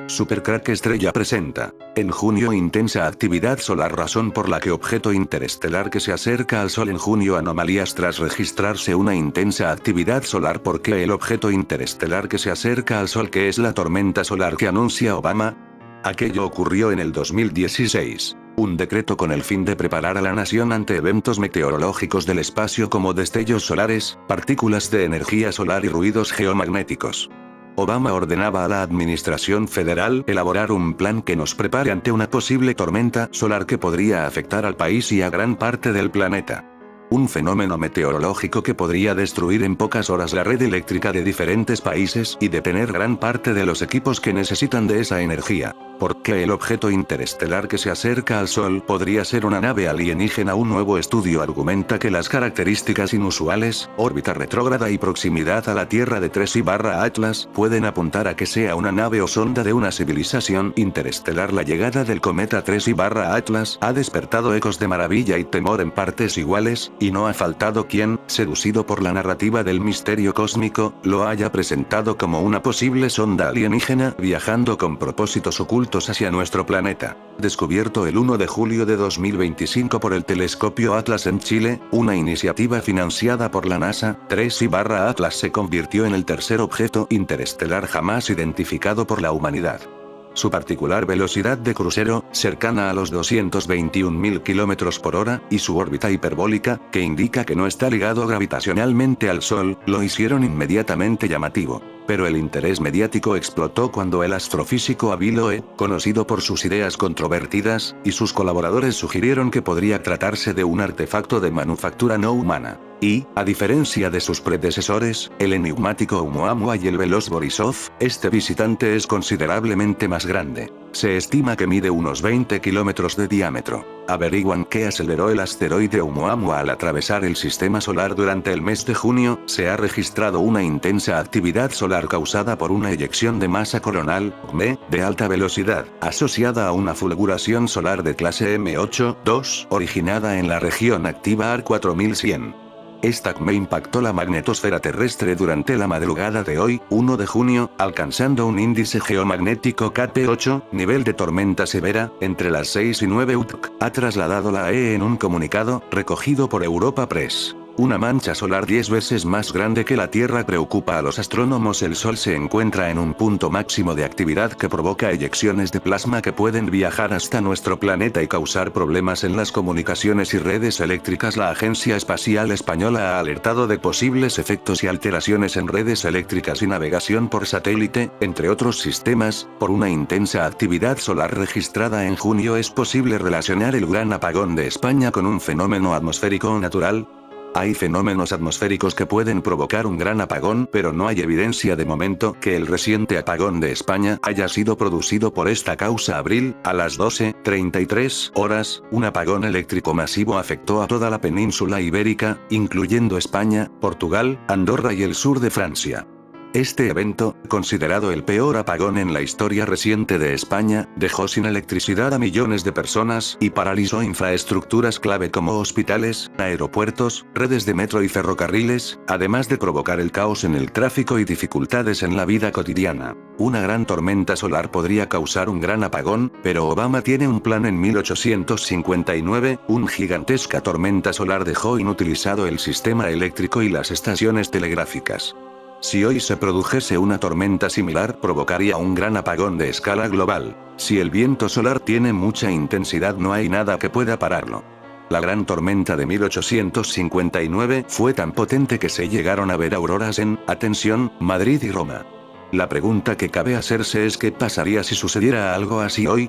Supercrack Estrella presenta. En junio intensa actividad solar, razón por la que objeto interestelar que se acerca al Sol en junio, anomalías tras registrarse una intensa actividad solar. ¿Por qué el objeto interestelar que se acerca al Sol, que es la tormenta solar que anuncia Obama? Aquello ocurrió en el 2016. Un decreto con el fin de preparar a la nación ante eventos meteorológicos del espacio como destellos solares, partículas de energía solar y ruidos geomagnéticos. Obama ordenaba a la administración federal elaborar un plan que nos prepare ante una posible tormenta solar que podría afectar al país y a gran parte del planeta. Un fenómeno meteorológico que podría destruir en pocas horas la red eléctrica de diferentes países y detener gran parte de los equipos que necesitan de esa energía. Porque el objeto interestelar que se acerca al Sol podría ser una nave alienígena. Un nuevo estudio argumenta que las características inusuales, órbita retrógrada y proximidad a la Tierra de 3I/Atlas pueden apuntar a que sea una nave o sonda de una civilización interestelar. La llegada del cometa 3I/Atlas ha despertado ecos de maravilla y temor en partes iguales, y no ha faltado quien, seducido por la narrativa del misterio cósmico, lo haya presentado como una posible sonda alienígena viajando con propósitos ocultos hacia nuestro planeta. Descubierto el 1 de julio de 2025 por el telescopio Atlas en Chile, una iniciativa financiada por la NASA, 3I/Atlas se convirtió en el tercer objeto interestelar jamás identificado por la humanidad. Su particular velocidad de crucero, cercana a los 221.000 km por hora, y su órbita hiperbólica, que indica que no está ligado gravitacionalmente al Sol, lo hicieron inmediatamente llamativo. Pero el interés mediático explotó cuando el astrofísico Avi Loeb, conocido por sus ideas controvertidas, y sus colaboradores sugirieron que podría tratarse de un artefacto de manufactura no humana. Y, a diferencia de sus predecesores, el enigmático Oumuamua y el veloz Borisov, este visitante es considerablemente más grande. Se estima que mide unos 20 kilómetros de diámetro. Averiguan qué aceleró el asteroide Oumuamua al atravesar el sistema solar. Durante el mes de junio, se ha registrado una intensa actividad solar causada por una eyección de masa coronal, OME, de alta velocidad, asociada a una fulguración solar de clase M8-2, originada en la región activa AR 4100. Esta CME impactó la magnetosfera terrestre durante la madrugada de hoy, 1 de junio, alcanzando un índice geomagnético KP8, nivel de tormenta severa, entre las 6 y 9 UTC, ha trasladado la AE en un comunicado, recogido por Europa Press. Una mancha solar 10 veces más grande que la Tierra preocupa a los astrónomos. El Sol se encuentra en un punto máximo de actividad que provoca eyecciones de plasma que pueden viajar hasta nuestro planeta y causar problemas en las comunicaciones y redes eléctricas. La Agencia Espacial Española ha alertado de posibles efectos y alteraciones en redes eléctricas y navegación por satélite, entre otros sistemas, por una intensa actividad solar registrada en junio. ¿Es posible relacionar el gran apagón de España con un fenómeno atmosférico natural? Hay fenómenos atmosféricos que pueden provocar un gran apagón, pero no hay evidencia de momento que el reciente apagón de España haya sido producido por esta causa. Abril, a las 12:33 horas, un apagón eléctrico masivo afectó a toda la península ibérica, incluyendo España, Portugal, Andorra y el sur de Francia. Este evento, considerado el peor apagón en la historia reciente de España, dejó sin electricidad a millones de personas y paralizó infraestructuras clave como hospitales, aeropuertos, redes de metro y ferrocarriles, además de provocar el caos en el tráfico y dificultades en la vida cotidiana. Una gran tormenta solar podría causar un gran apagón, pero Obama tiene un plan. En 1859, una gigantesca tormenta solar dejó inutilizado el sistema eléctrico y las estaciones telegráficas. Si hoy se produjese una tormenta similar, provocaría un gran apagón de escala global. Si el viento solar tiene mucha intensidad, no hay nada que pueda pararlo. La gran tormenta de 1859 fue tan potente que se llegaron a ver auroras en, atención, Madrid y Roma. La pregunta que cabe hacerse es ¿qué pasaría si sucediera algo así hoy?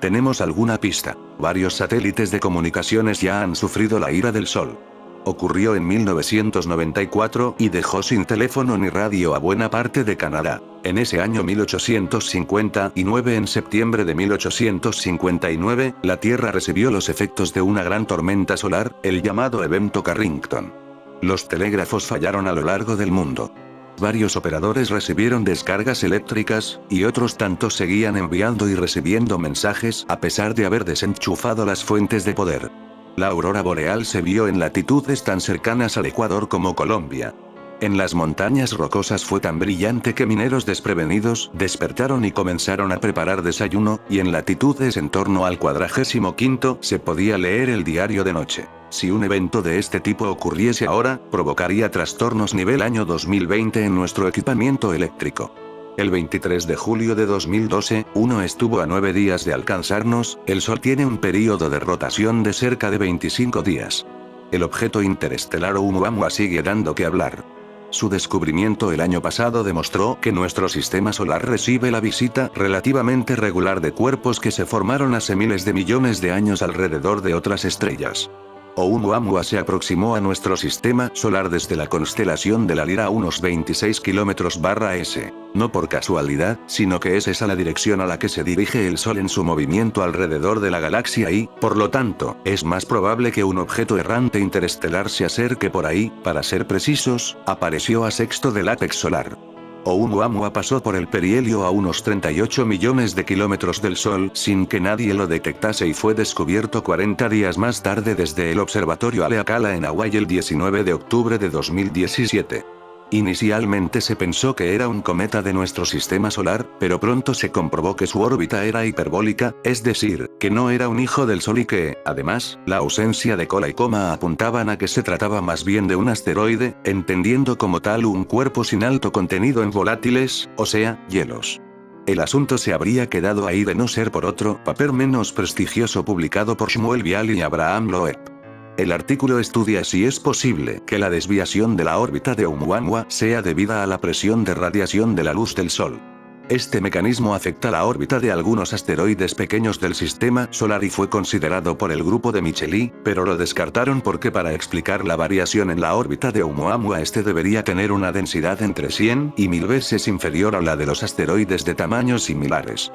¿Tenemos alguna pista? Varios satélites de comunicaciones ya han sufrido la ira del Sol. Ocurrió en 1994 y dejó sin teléfono ni radio a buena parte de Canadá. En ese año 1859, en septiembre de 1859, la Tierra recibió los efectos de una gran tormenta solar, el llamado evento Carrington. Los telégrafos fallaron a lo largo del mundo. Varios operadores recibieron descargas eléctricas, y otros tantos seguían enviando y recibiendo mensajes a pesar de haber desenchufado las fuentes de poder. La aurora boreal se vio en latitudes tan cercanas al Ecuador como Colombia. En las montañas rocosas fue tan brillante que mineros desprevenidos despertaron y comenzaron a preparar desayuno, y en latitudes en torno al 45° se podía leer el diario de noche. Si un evento de este tipo ocurriese ahora, provocaría trastornos nivel año 2020 en nuestro equipamiento eléctrico. El 23 de julio de 2012, uno estuvo a 9 días de alcanzarnos. El Sol tiene un período de rotación de cerca de 25 días. El objeto interestelar Oumuamua sigue dando que hablar. Su descubrimiento el año pasado demostró que nuestro sistema solar recibe la visita relativamente regular de cuerpos que se formaron hace miles de millones de años alrededor de otras estrellas. Oumuamua se aproximó a nuestro sistema solar desde la constelación de la Lira a unos 26 km/s. No por casualidad, sino que es esa la dirección a la que se dirige el Sol en su movimiento alrededor de la galaxia y, por lo tanto, es más probable que un objeto errante interestelar se acerque por ahí. Para ser precisos, apareció a sexto del ápex solar. Oumuamua pasó por el perihelio a unos 38 millones de kilómetros del Sol sin que nadie lo detectase y fue descubierto 40 días más tarde desde el observatorio Haleakala en Hawái el 19 de octubre de 2017. Inicialmente se pensó que era un cometa de nuestro sistema solar, pero pronto se comprobó que su órbita era hiperbólica, es decir, que no era un hijo del Sol y que, además, la ausencia de cola y coma apuntaban a que se trataba más bien de un asteroide, entendiendo como tal un cuerpo sin alto contenido en volátiles, o sea, hielos. El asunto se habría quedado ahí de no ser por otro papel menos prestigioso publicado por Shmuel Bialy y Abraham Loeb. El artículo estudia si es posible que la desviación de la órbita de Oumuamua sea debida a la presión de radiación de la luz del Sol. Este mecanismo afecta la órbita de algunos asteroides pequeños del sistema solar y fue considerado por el grupo de Micheli, pero lo descartaron porque para explicar la variación en la órbita de Oumuamua este debería tener una densidad entre 100 y 1000 veces inferior a la de los asteroides de tamaños similares.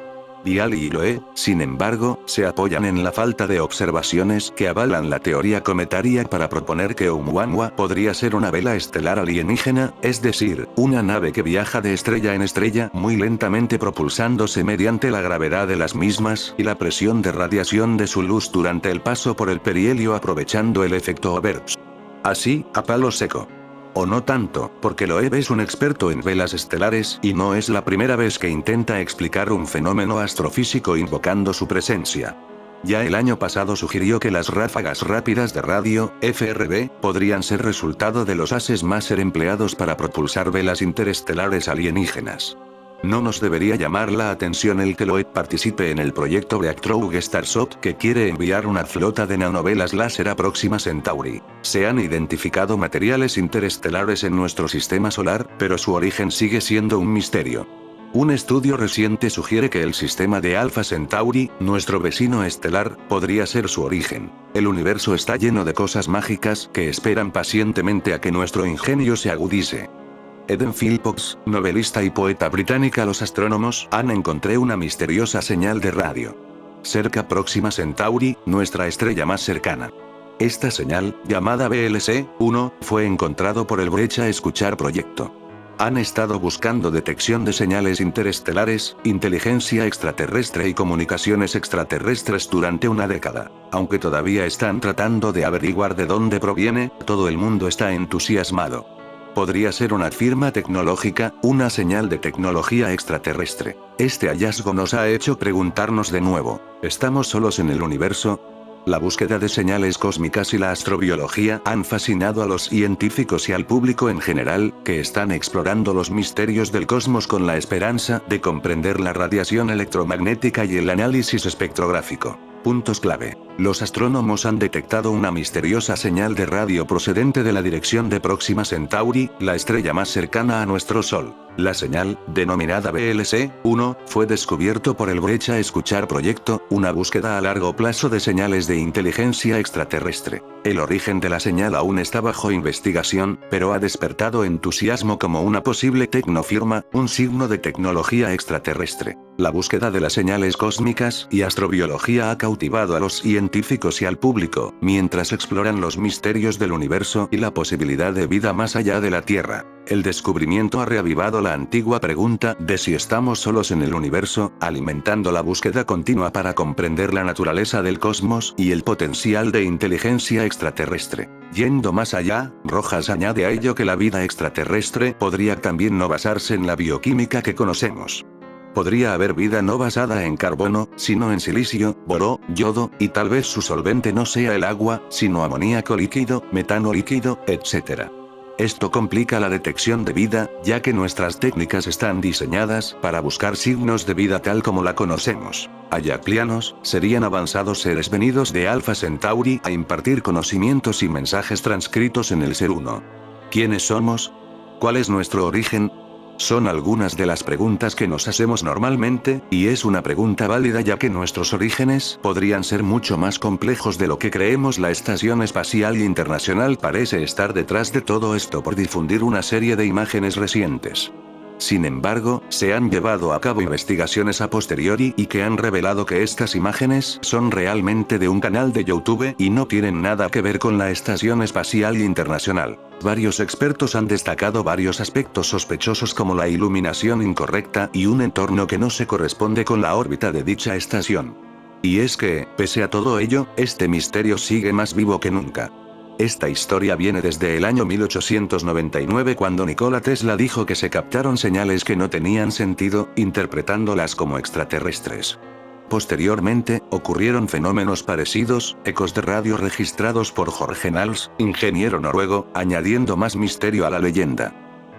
Bialy y Loeb, sin embargo, se apoyan en la falta de observaciones que avalan la teoría cometaria para proponer que Oumuamua podría ser una vela estelar alienígena, es decir, una nave que viaja de estrella en estrella muy lentamente propulsándose mediante la gravedad de las mismas y la presión de radiación de su luz durante el paso por el perihelio aprovechando el efecto Oberth. Así, a palo seco. O no tanto, porque Loeb es un experto en velas estelares y no es la primera vez que intenta explicar un fenómeno astrofísico invocando su presencia. Ya el año pasado sugirió que las ráfagas rápidas de radio, FRB, podrían ser resultado de los haces Maser empleados para propulsar velas interestelares alienígenas. No nos debería llamar la atención el que Loeb participe en el proyecto Breakthrough Starshot que quiere enviar una flota de nanovelas láser a Próxima Centauri. Se han identificado materiales interestelares en nuestro sistema solar, pero su origen sigue siendo un misterio. Un estudio reciente sugiere que el sistema de Alpha Centauri, nuestro vecino estelar, podría ser su origen. El universo está lleno de cosas mágicas que esperan pacientemente a que nuestro ingenio se agudice. Eden Philpotts, novelista y poeta británica. Los astrónomos han encontrado una misteriosa señal de radio cerca Próxima Centauri, nuestra estrella más cercana. Esta señal, llamada BLC-1, fue encontrado por el Brecha Escuchar Proyecto. Han estado buscando detección de señales interestelares, inteligencia extraterrestre y comunicaciones extraterrestres durante una década. Aunque todavía están tratando de averiguar de dónde proviene, todo el mundo está entusiasmado. Podría ser una firma tecnológica, una señal de tecnología extraterrestre. Este hallazgo nos ha hecho preguntarnos de nuevo, ¿estamos solos en el universo? La búsqueda de señales cósmicas y la astrobiología han fascinado a los científicos y al público en general, que están explorando los misterios del cosmos con la esperanza de comprender la radiación electromagnética y el análisis espectrográfico. Puntos clave. Los astrónomos han detectado una misteriosa señal de radio procedente de la dirección de Próxima Centauri, la estrella más cercana a nuestro Sol. La señal, denominada BLC-1, fue descubierto por el Brecha Escuchar Proyecto, una búsqueda a largo plazo de señales de inteligencia extraterrestre. El origen de la señal aún está bajo investigación, pero ha despertado entusiasmo como una posible tecnofirma, un signo de tecnología extraterrestre. La búsqueda de las señales cósmicas y astrobiología ha cautivado a los científicos y al público, mientras exploran los misterios del universo y la posibilidad de vida más allá de la Tierra. El descubrimiento ha reavivado la antigua pregunta de si estamos solos en el universo, alimentando la búsqueda continua para comprender la naturaleza del cosmos y el potencial de inteligencia extraterrestre. Yendo más allá, Rojas añade a ello que la vida extraterrestre podría también no basarse en la bioquímica que conocemos. Podría haber vida no basada en carbono, sino en silicio, boró, yodo, y tal vez su solvente no sea el agua, sino amoníaco líquido, metano líquido, etc. Esto complica la detección de vida, ya que nuestras técnicas están diseñadas para buscar signos de vida tal como la conocemos. Ayaclianos serían avanzados seres venidos de Alpha Centauri a impartir conocimientos y mensajes transcritos en el Ser Uno. ¿Quiénes somos? ¿Cuál es nuestro origen? Son algunas de las preguntas que nos hacemos normalmente, y es una pregunta válida ya que nuestros orígenes podrían ser mucho más complejos de lo que creemos. La Estación Espacial Internacional parece estar detrás de todo esto por difundir una serie de imágenes recientes. Sin embargo, se han llevado a cabo investigaciones a posteriori y que han revelado que estas imágenes son realmente de un canal de YouTube y no tienen nada que ver con la Estación Espacial Internacional. Varios expertos han destacado varios aspectos sospechosos como la iluminación incorrecta y un entorno que no se corresponde con la órbita de dicha estación. Y es que, pese a todo ello, este misterio sigue más vivo que nunca. Esta historia viene desde el año 1899 cuando Nikola Tesla dijo que se captaron señales que no tenían sentido, interpretándolas como extraterrestres. Posteriormente, ocurrieron fenómenos parecidos, ecos de radio registrados por Jorge Nals, ingeniero noruego, añadiendo más misterio a la leyenda.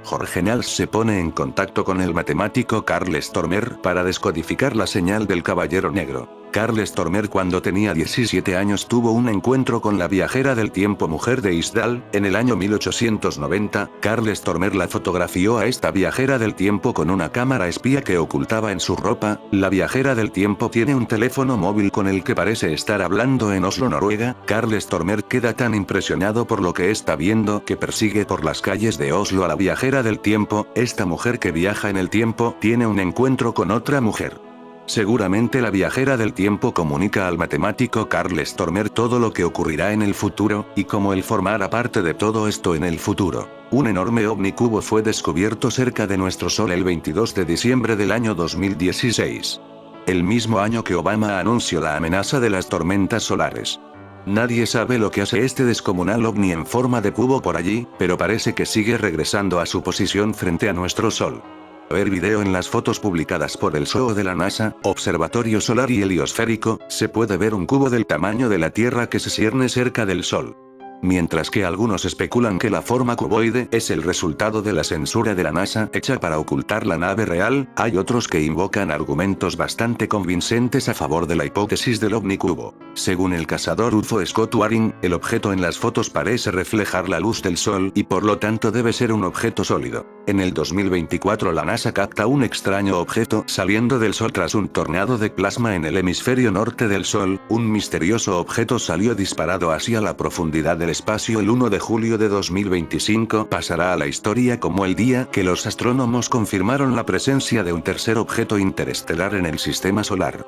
Jorge Nals se pone en contacto con el matemático Carl Stormer para descodificar la señal del Caballero Negro. Carl Stormer cuando tenía 17 años tuvo un encuentro con la viajera del tiempo mujer de Isdal. En el año 1890, Carl Stormer la fotografió a esta viajera del tiempo con una cámara espía que ocultaba en su ropa. La viajera del tiempo tiene un teléfono móvil con el que parece estar hablando en Oslo, Noruega. Carl Stormer queda tan impresionado por lo que está viendo que persigue por las calles de Oslo a la viajera del tiempo. Esta mujer que viaja en el tiempo tiene un encuentro con otra mujer. Seguramente la viajera del tiempo comunica al matemático Carl Stormer todo lo que ocurrirá en el futuro, y cómo él formará parte de todo esto en el futuro. Un enorme ovni cubo fue descubierto cerca de nuestro Sol el 22 de diciembre del año 2016. El mismo año que Obama anunció la amenaza de las tormentas solares. Nadie sabe lo que hace este descomunal ovni en forma de cubo por allí, pero parece que sigue regresando a su posición frente a nuestro Sol. Ver video en las fotos publicadas por el SOO de la NASA, Observatorio Solar y Heliosférico, se puede ver un cubo del tamaño de la Tierra que se cierne cerca del Sol. Mientras que algunos especulan que la forma cuboide es el resultado de la censura de la NASA hecha para ocultar la nave real, hay otros que invocan argumentos bastante convincentes a favor de la hipótesis del ovni cubo. Según el cazador UFO Scott Waring, el objeto en las fotos parece reflejar la luz del Sol y por lo tanto debe ser un objeto sólido. En el 2024 la NASA capta un extraño objeto saliendo del Sol tras un tornado de plasma en el hemisferio norte del Sol. Un misterioso objeto salió disparado hacia la profundidad del espacio el 1 de julio de 2025. Pasará a la historia como el día que los astrónomos confirmaron la presencia de un tercer objeto interestelar en el sistema solar.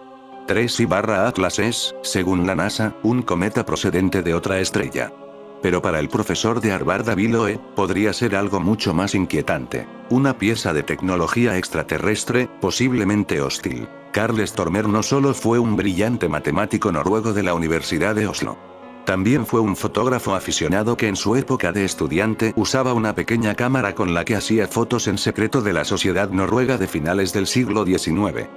3I Atlas es, según la NASA, un cometa procedente de otra estrella. Pero para el profesor de Harvard David Loeb, podría ser algo mucho más inquietante. Una pieza de tecnología extraterrestre, posiblemente hostil. Carl Stormer no solo fue un brillante matemático noruego de la Universidad de Oslo. También fue un fotógrafo aficionado que en su época de estudiante usaba una pequeña cámara con la que hacía fotos en secreto de la sociedad noruega de finales del siglo XIX.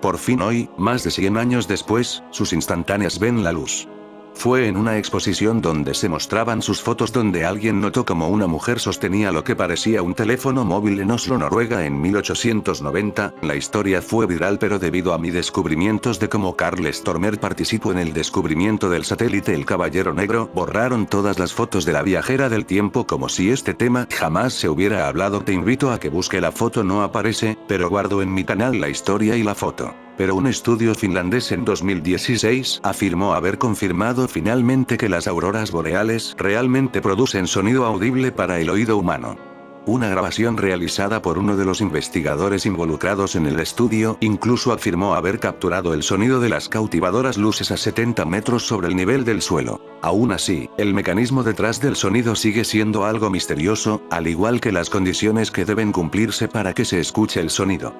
Por fin hoy, más de 100 años después, sus instantáneas ven la luz. Fue en una exposición donde se mostraban sus fotos donde alguien notó como una mujer sostenía lo que parecía un teléfono móvil en Oslo, Noruega en 1890. La historia fue viral pero debido a mis descubrimientos de cómo Carl Stormer participó en el descubrimiento del satélite El Caballero Negro, borraron todas las fotos de la viajera del tiempo como si este tema jamás se hubiera hablado. Te invito a que busque la foto, no aparece, pero guardo en mi canal la historia y la foto. Pero un estudio finlandés en 2016 afirmó haber confirmado finalmente que las auroras boreales realmente producen sonido audible para el oído humano. Una grabación realizada por uno de los investigadores involucrados en el estudio incluso afirmó haber capturado el sonido de las cautivadoras luces a 70 metros sobre el nivel del suelo. Aún así, el mecanismo detrás del sonido sigue siendo algo misterioso, al igual que las condiciones que deben cumplirse para que se escuche el sonido.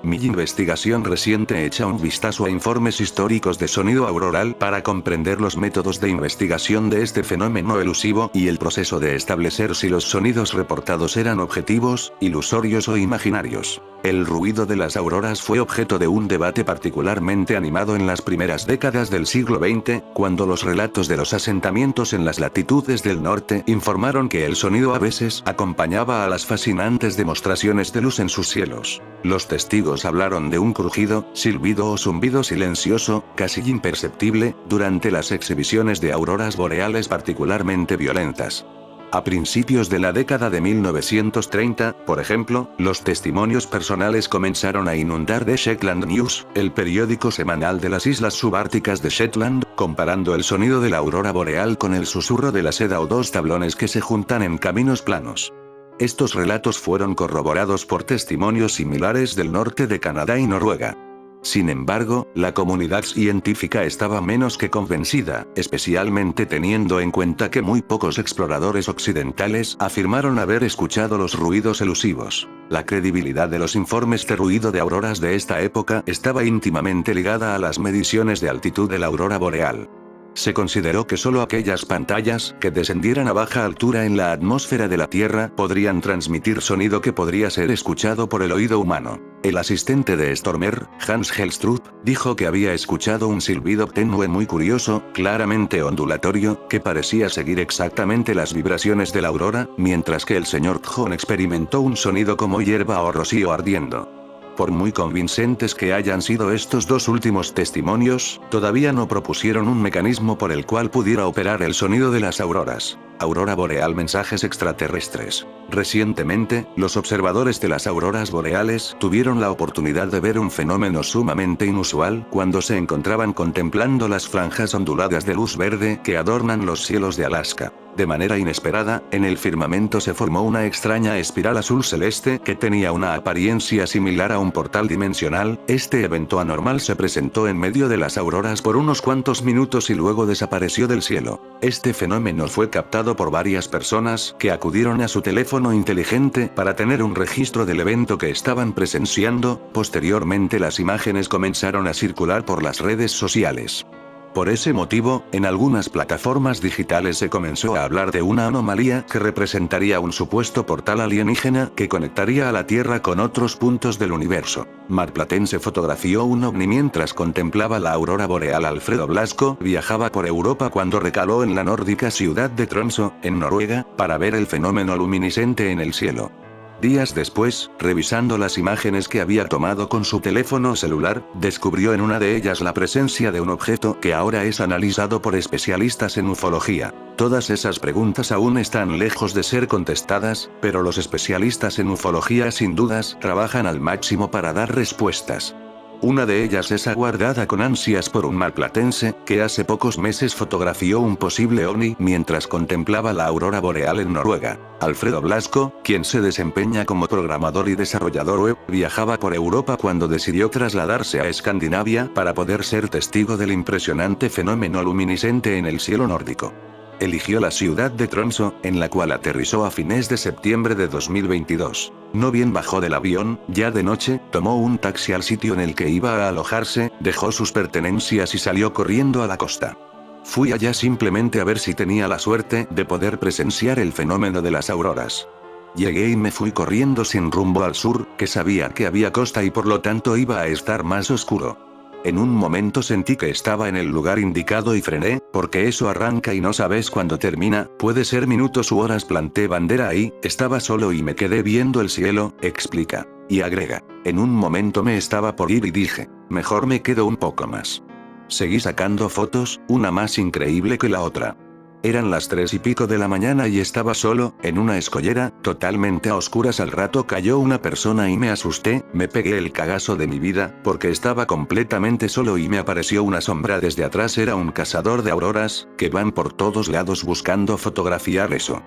Mi investigación reciente echa un vistazo a informes históricos de sonido auroral para comprender los métodos de investigación de este fenómeno elusivo y el proceso de establecer si los sonidos reportados eran objetivos, ilusorios o imaginarios. El ruido de las auroras fue objeto de un debate particularmente animado en las primeras décadas del siglo XX, cuando los relatos de los asentamientos en las latitudes del norte informaron que el sonido a veces acompañaba a las fascinantes demostraciones de luz en sus cielos. Los testigos hablaron de un crujido, silbido o zumbido silencioso, casi imperceptible, durante las exhibiciones de auroras boreales particularmente violentas. A principios de la década de 1930, por ejemplo, los testimonios personales comenzaron a inundar The Shetland News, el periódico semanal de las islas subárticas de Shetland, comparando el sonido de la aurora boreal con el susurro de la seda o dos tablones que se juntan en caminos planos. Estos relatos fueron corroborados por testimonios similares del norte de Canadá y Noruega. Sin embargo, la comunidad científica estaba menos que convencida, especialmente teniendo en cuenta que muy pocos exploradores occidentales afirmaron haber escuchado los ruidos elusivos. La credibilidad de los informes de ruido de auroras de esta época estaba íntimamente ligada a las mediciones de altitud de la aurora boreal. Se consideró que solo aquellas pantallas que descendieran a baja altura en la atmósfera de la Tierra podrían transmitir sonido que podría ser escuchado por el oído humano. El asistente de Stormer, Hans Helstrup, dijo que había escuchado un silbido tenue muy curioso, claramente ondulatorio, que parecía seguir exactamente las vibraciones de la aurora, mientras que el Sr. John experimentó un sonido como hierba o rocío ardiendo. Por muy convincentes que hayan sido estos dos últimos testimonios, todavía no propusieron un mecanismo por el cual pudiera operar el sonido de las auroras. Aurora boreal, mensajes extraterrestres. Recientemente, los observadores de las auroras boreales tuvieron la oportunidad de ver un fenómeno sumamente inusual cuando se encontraban contemplando las franjas onduladas de luz verde que adornan los cielos de Alaska. De manera inesperada, en el firmamento se formó una extraña espiral azul celeste que tenía una apariencia similar a un portal dimensional. Este evento anormal se presentó en medio de las auroras por unos cuantos minutos y luego desapareció del cielo. Este fenómeno fue captado por varias personas que acudieron a su teléfono inteligente para tener un registro del evento que estaban presenciando. Posteriormente, las imágenes comenzaron a circular por las redes sociales. Por ese motivo, en algunas plataformas digitales se comenzó a hablar de una anomalía que representaría un supuesto portal alienígena que conectaría a la Tierra con otros puntos del universo. Marplatense fotografió un ovni mientras contemplaba la aurora boreal. Alfredo Blasco viajaba por Europa cuando recaló en la nórdica ciudad de Tromsø, en Noruega, para ver el fenómeno luminiscente en el cielo. Días después, revisando las imágenes que había tomado con su teléfono celular, descubrió en una de ellas la presencia de un objeto que ahora es analizado por especialistas en ufología. Todas esas preguntas aún están lejos de ser contestadas, pero los especialistas en ufología sin dudas trabajan al máximo para dar respuestas. Una de ellas es aguardada con ansias por un marplatense, que hace pocos meses fotografió un posible ovni mientras contemplaba la aurora boreal en Noruega. Alfredo Blasco, quien se desempeña como programador y desarrollador web, viajaba por Europa cuando decidió trasladarse a Escandinavia para poder ser testigo del impresionante fenómeno luminiscente en el cielo nórdico. Eligió la ciudad de Tromsø, en la cual aterrizó a fines de septiembre de 2022. No bien bajó del avión, ya de noche, tomó un taxi al sitio en el que iba a alojarse, dejó sus pertenencias y salió corriendo a la costa. Fui allá simplemente a ver si tenía la suerte de poder presenciar el fenómeno de las auroras. Llegué y me fui corriendo sin rumbo al sur, que sabía que había costa y por lo tanto iba a estar más oscuro. En un momento sentí que estaba en el lugar indicado y frené, porque eso arranca y no sabes cuándo termina, puede ser minutos u horas. Planté bandera ahí, estaba solo y me quedé viendo el cielo, explica. Y agrega, en un momento me estaba por ir y dije, mejor me quedo un poco más. Seguí sacando fotos, una más increíble que la otra. Eran las 3 y pico de la mañana y estaba solo, en una escollera, totalmente a oscuras. Al rato cayó una persona y me asusté, me pegué el cagazo de mi vida, porque estaba completamente solo y me apareció una sombra desde atrás. Era un cazador de auroras, que van por todos lados buscando fotografiar eso.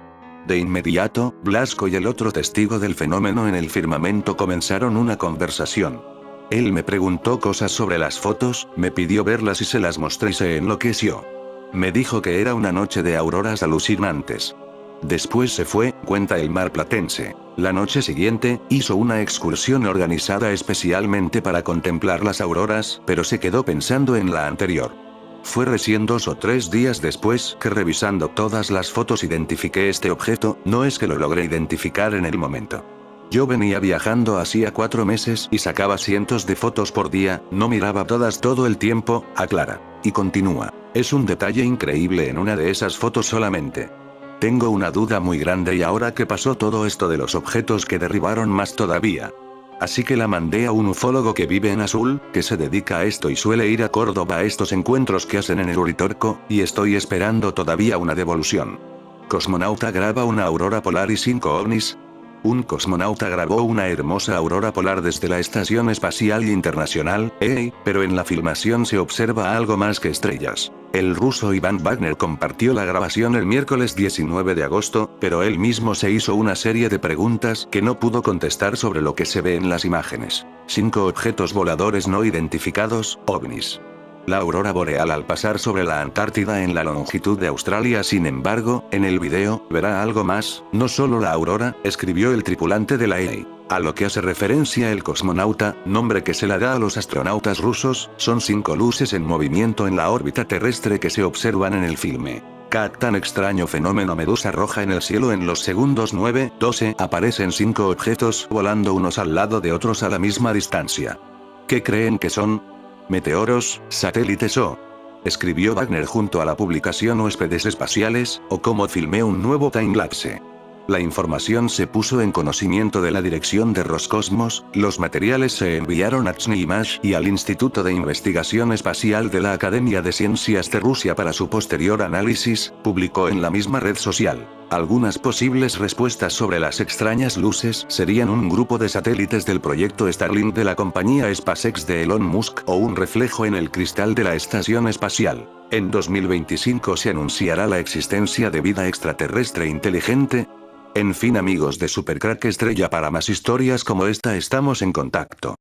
De inmediato, Blasco y el otro testigo del fenómeno en el firmamento comenzaron una conversación. Él me preguntó cosas sobre las fotos, me pidió verlas y se las mostré y se enloqueció. Me dijo que era una noche de auroras alucinantes. Después se fue, cuenta el marplatense. La noche siguiente, hizo una excursión organizada especialmente para contemplar las auroras, pero se quedó pensando en la anterior. Fue recién 2 o 3 días después que revisando todas las fotos identifiqué este objeto, no es que lo logré identificar en el momento. Yo venía viajando hacía 4 meses y sacaba cientos de fotos por día, no miraba todas todo el tiempo, aclara. Y continúa. Es un detalle increíble en una de esas fotos solamente. Tengo una duda muy grande y ahora que pasó todo esto de los objetos que derribaron más todavía. Así que la mandé a un ufólogo que vive en Azul, que se dedica a esto y suele ir a Córdoba a estos encuentros que hacen en el Uritorco, y estoy esperando todavía una devolución. Cosmonauta graba una aurora polar y 5 ovnis. Un cosmonauta grabó una hermosa aurora polar desde la Estación Espacial Internacional, pero en la filmación se observa algo más que estrellas. El ruso Iván Wagner compartió la grabación el miércoles 19 de agosto, pero él mismo se hizo una serie de preguntas que no pudo contestar sobre lo que se ve en las imágenes. 5 objetos voladores no identificados, ovnis. La aurora boreal al pasar sobre la Antártida en la longitud de Australia. Sin embargo, en el video, verá algo más, no solo la aurora, escribió el tripulante de la EA. A lo que hace referencia el cosmonauta, nombre que se le da a los astronautas rusos, son 5 luces en movimiento en la órbita terrestre que se observan en el filme. Captan extraño fenómeno medusa roja en el cielo en los segundos 9:12 aparecen 5 objetos volando unos al lado de otros a la misma distancia. ¿Qué creen que son? Meteoros, satélites o... escribió Wagner junto a la publicación Huéspedes Espaciales, o cómo filmé un nuevo timelapse. La información se puso en conocimiento de la dirección de Roscosmos, los materiales se enviaron a CNIMASH y al Instituto de Investigación Espacial de la Academia de Ciencias de Rusia para su posterior análisis, publicó en la misma red social. Algunas posibles respuestas sobre las extrañas luces serían un grupo de satélites del proyecto Starlink de la compañía SpaceX de Elon Musk o un reflejo en el cristal de la estación espacial. En 2025 se anunciará la existencia de vida extraterrestre inteligente. En fin amigos de Supercrack Estrella, para más historias como esta estamos en contacto.